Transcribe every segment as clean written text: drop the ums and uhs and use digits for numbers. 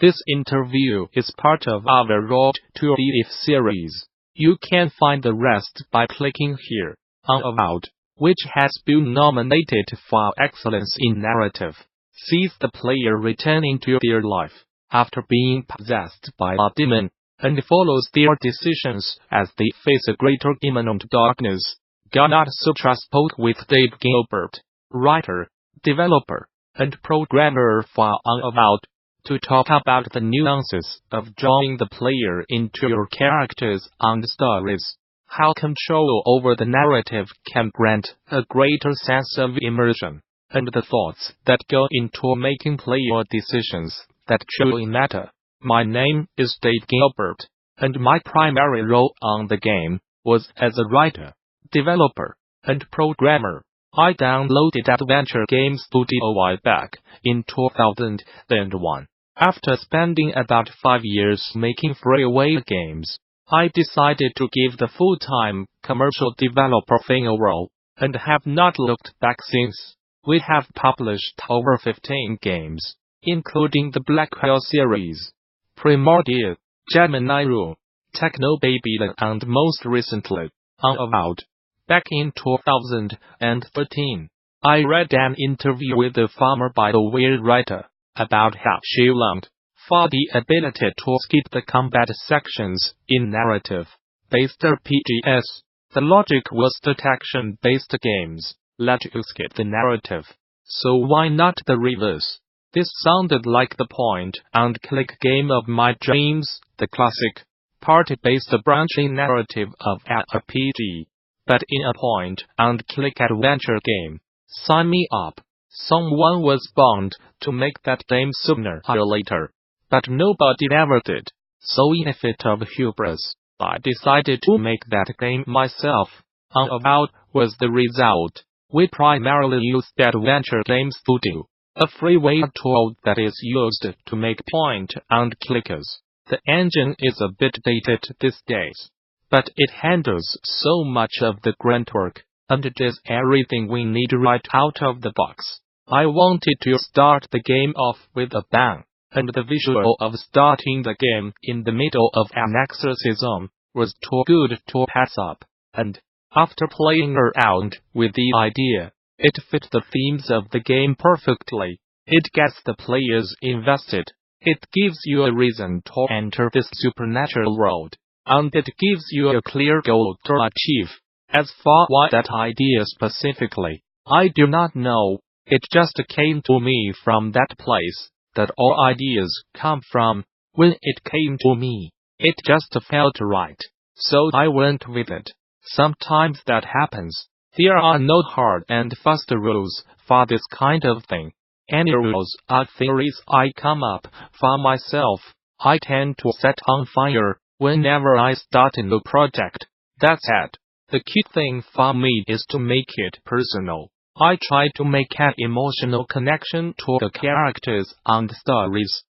This interview is part of our Road to IGF series. You can find the rest by clicking here. Unavowed, which has been nominated for Excellence in Narrative, sees the player returning to their life after being possessed by a demon, and follows their decisions as they face a greater imminent darkness. Gamasutra spoke with Gilbert, writer, developer, and programmer for Unavowed, to talk about the nuances of drawing the player into your characters and stories, how control over the narrative can grant a greater sense of immersion, and the thoughts that go into making player decisions that truly matter. My name is Gilbert, and my primary role on the game was as a writer, developer, and programmer. I downloaded Adventure Game Studio way back in 2001. After spending about 5 years making freeware games, I decided to give the full-time commercial developer thing a whirl, and have not looked back since. We have published over 15 games, including the Blackwell series, Primordia Gemini Rue Technobabylon, and most recently, Unavowed. Back in 2013, I read an interview with the former BioWare writer about how she longed for the ability to skip the combat sections in narrative-based RPGs. The logic was that action-based games let you skip the narrative, so why not the reverse? This sounded like the point-and-click game of my dreams, the classic, party-based branching narrative of an RPG. But in a point-and-click adventure game, sign me up. Someone was bound to make that game sooner or later, but nobody ever did. So in a fit of hubris, I decided to make that game myself. Unavowed was the result. We primarily used Adventure Game Studio, a freeware tool that is used to make point-and-clickers. The engine is a bit dated these days, but it handles so much of the grunt work, and it is everything we need right out of the box. I wanted to start the game off with a bang, and the visual of starting the game in the middle of an exorcism was too good to pass up, and, after playing around with the idea, it fit the themes of the game perfectly. It gets the players invested, it gives you a reason to enter this supernatural world, and it gives you a clear goal to achieve. As for why that idea specifically, I do not know. It just came to me from that place that all ideas come from. When it came to me, it just felt right, so I went with it. Sometimes that happens. There are no hard and fast rules for this kind of thing. Any rules are theories I come up for myself. I tend to set on fire whenever I start a new project. That said, the key thing for me is to make it personal. I try to make an emotional connection to the characters and stories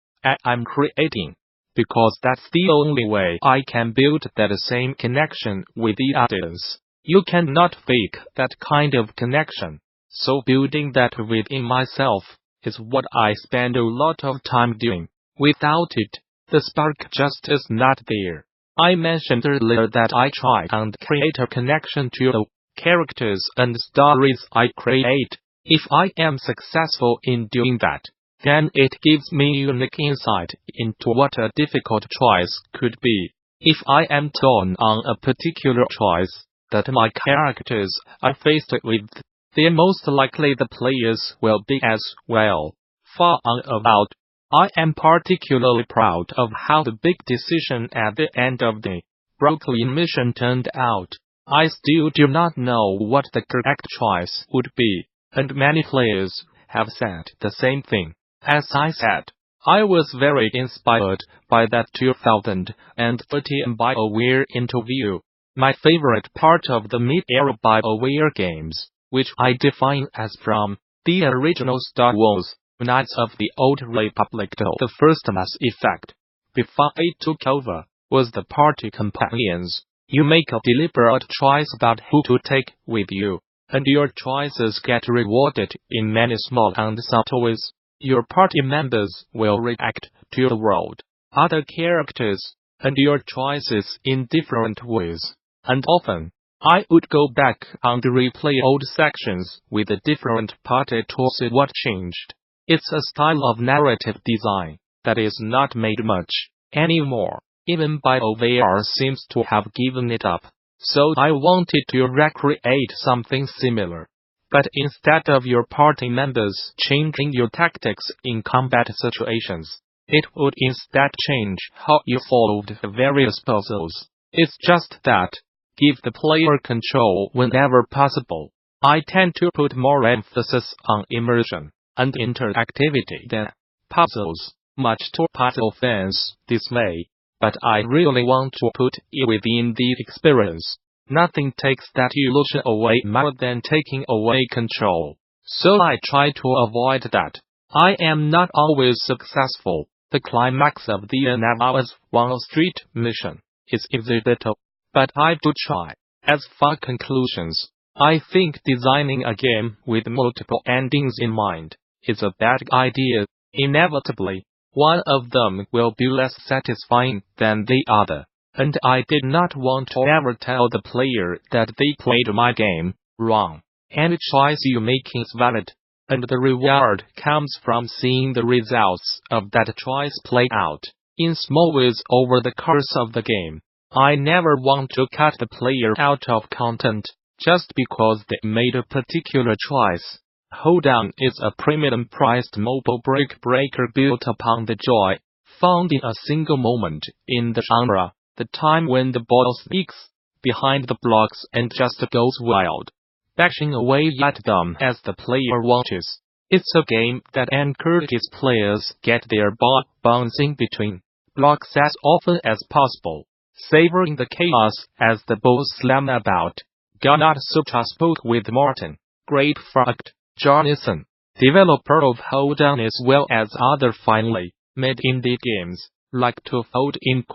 I'm creating, because that's the only way I can build that same connection with the audience. You cannot fake that kind of connection, so building that within myself is what I spend a lot of time doing. Without it, the spark just is not there. I mentioned earlier that I try and create a connection to the characters and stories I create. If I am successful in doing that, then it gives me unique insight into what a difficult choice could be. If I am torn on a particular choice that my characters are faced with, then most likely the players will be as well. For Unavowed, I am particularly proud of how the big decision at the end of the Breakout mission turned out. I still do not know what the correct choice would be, and many players have said the same thing. As I said, I was very inspired by that 2013 BioWare interview. My favorite part of the mid-era BioWare games, which I define as from the original Star Wars, Knights of the Old Republic to the first Mass Effect, before it took over, was the party companions. You make a deliberate choice about who to take with you, and your choices get rewarded in many small and subtle ways. Your party members will react to the world, other characters, and your choices in different ways. And often, I would go back and replay old sections with a different party to see what changed. It's a style of narrative design that is not made much anymore. Even BioWare seems to have given it up. So I wanted to recreate something similar. But instead of your party members changing your tactics in combat situations, it would instead change how you solved the various puzzles. It's just that, give the player control whenever possible. I tend to put more emphasis on immersion and interactivity than puzzles, much to puzzle fans' dismay. But I really want to put it within the experience. Nothing takes that illusion away more than taking away control. So I try to avoid that. I am not always successful. The climax of the Unavowed Wall Street mission is incidental, but I do try. As for conclusions, I think designing a game with multiple endings in mind is a bad idea. Inevitably, one of them will be less satisfying than the other, and I did not want to ever tell the player that they played my game wrong. Any choice you make is valid, and the reward comes from seeing the results of that choice play out in small ways over the course of the game. I never want to cut the player out of content just because they made a particular choice. Holedown is a premium-priced mobile brick breaker built upon the joy found in a single moment in the genre, the time when the ball sneaks behind the blocks and just goes wild, bashing away at them as the player watches. It's a game that encourages players get their ball bouncing between blocks as often as possible, savoring the chaos as the balls slam about. Gamasutra spoke with Martin Grapefruit Jonasson, developer of Holedown as well as other finely made indie games like Twofold Inc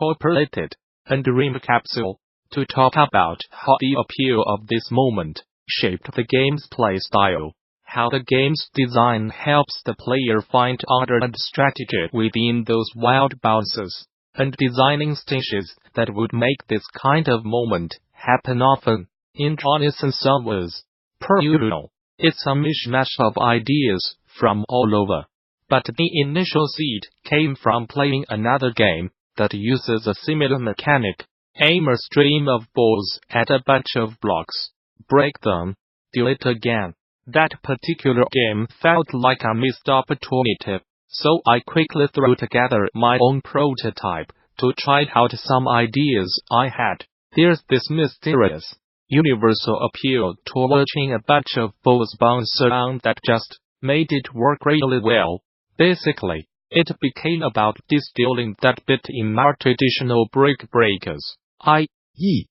and Rymdkapsel, to talk about how the appeal of this moment shaped the game's play style, how the game's design helps the player find order and strategy within those wild bounces, and designing stages that would make this kind of moment happen often. In Jonasson's words, per usual, it's a mishmash of ideas from all over. But the initial seed came from playing another game that uses a similar mechanic. Aim a stream of balls at a bunch of blocks, break them, do it again. That particular game felt like a missed opportunity, so I quickly threw together my own prototype to try out some ideas I had. There's this mysterious, universal appeal to watching a bunch of balls bounce around that just made it work really well. Basically, it became about distilling that bit in more traditional brick breakers, i.e.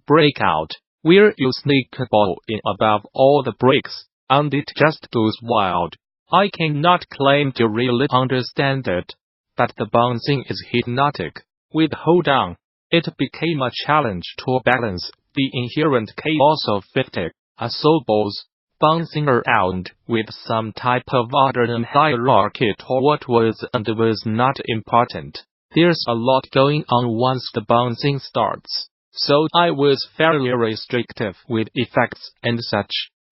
Breakout, where you sneak a ball in above all the bricks, and it just goes wild. I cannot claim to really understand it, but the bouncing is hypnotic. With Holedown, it became a challenge to balance the inherent chaos of 50 balls bouncing around with some type of order and hierarchy to what was and was not important. There's a lot going on once the bouncing starts, so I was fairly restrictive with effects and such,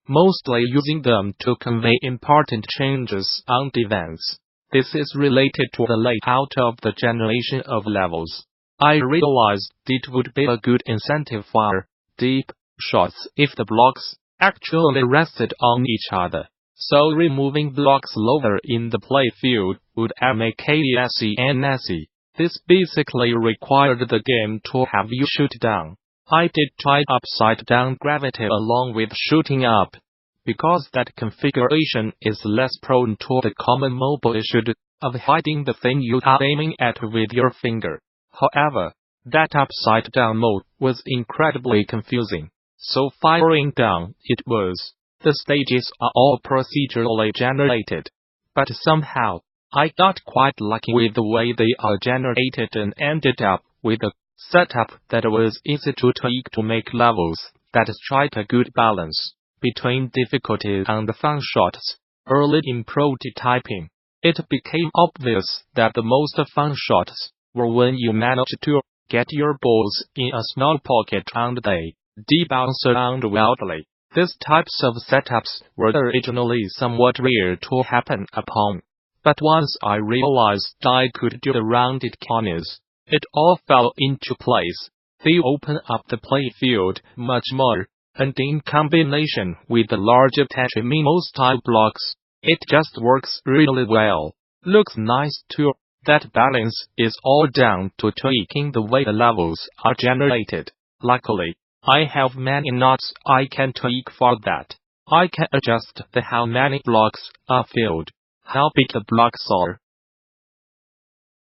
mostly using them to convey important changes on events. This is related to the layout of the generation of levels. I realized it would be a good incentive for deep shots if the blocks actually rested on each other. So removing blocks lower in the playfield would make easy and easy. This basically required the game to have you shoot down. I did try upside down gravity along with shooting up, because that configuration is less prone to the common mobile issue of hiding the thing you are aiming at with your finger. However, that upside down mode was incredibly confusing, so firing down it was. The stages are all procedurally generated, but somehow, I got quite lucky with the way they are generated and ended up with a setup that was easy to tweak to make levels that strike a good balance between difficulty and fun shots. Early in prototyping, It became obvious that the most fun shots were when you managed to get your balls in a small pocket and they bounce around wildly. These types of setups were originally somewhat rare to happen upon, but once I realized I could do the rounded corners, it all fell into place. They open up the playfield much more, and in combination with the larger tetromino-style blocks, it just works really well. Looks nice too. That balance is all down to tweaking the way the levels are generated. Luckily, I have many knots I can tweak for that. I can adjust how many blocks are filled, how big the blocks are,